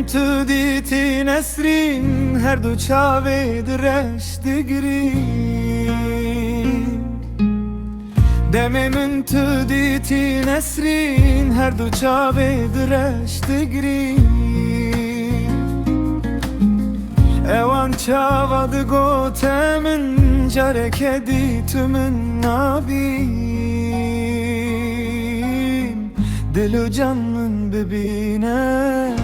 تو دیتی نسرین هر دو چاوی درش دگرین دم من تو دیتی نسرین هر دو چاوی درش دگرین اوان چاوا دگوت من جارک دیت من نابین دل و جان من ببینه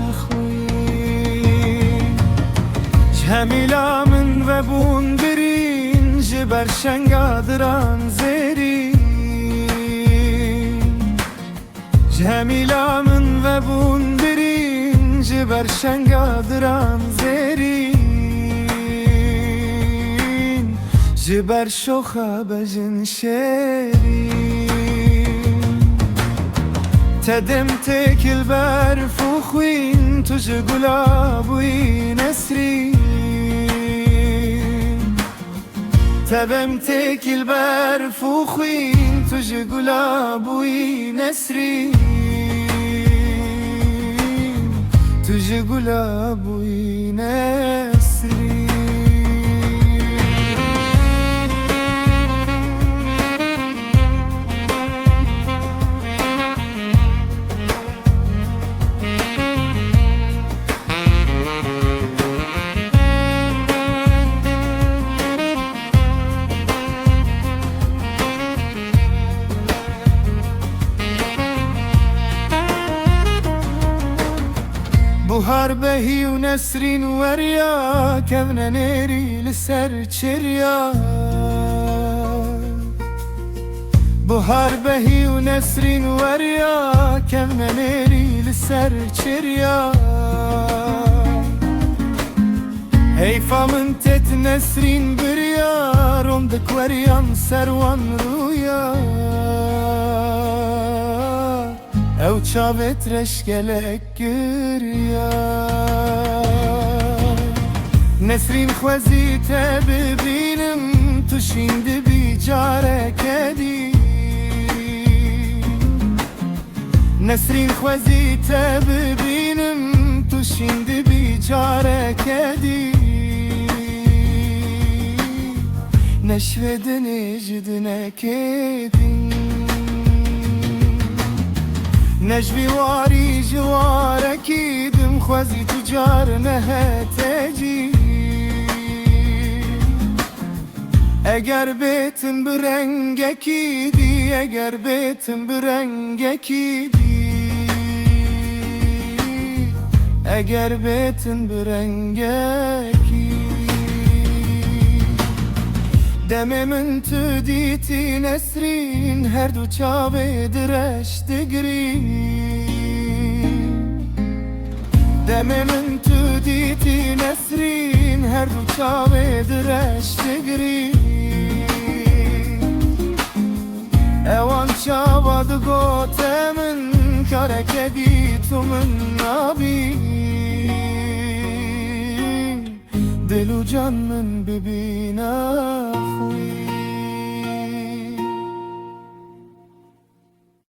جمیلا من و بون برین جبر شنگادران زیرین جمیلا من و بون برین جبر شنگادران زیرین جبر شوخه بجن شیرین تدم تکل برف و خوین تو جگلابوی نسرین تبم تکل برف و خوین تو جگلابوی نسرین تو جگلابوی نسرین بهار بهی و نسرین وریا کفن نیری لسر چریا بهار بهی و نسرین وریا کفن نیری لسر چریا حیفا من تت نسرین بریا روندک وریان سروان رویا او çavet reşgelek gürya Nesrin xwezî te bibînim tu şimdi bir carek edî Nesrin xwezî te bibînim tu şimdi bir carek edî Neşvedin ecdinek edîn نجبي واري جوارك دم خوزي تجار نهتجي اگر بيتم برنگك دي اگر بيتم برنگك دي اگر بيتم برنگك دم من تو دیتی نسرین هر دو چاوه درش دگرین دم من تو دیتی نسرین هر دو چاوه درش دگرین اوان چاوا دگوت من کارک دی تو من نابین دل و جان من ببینم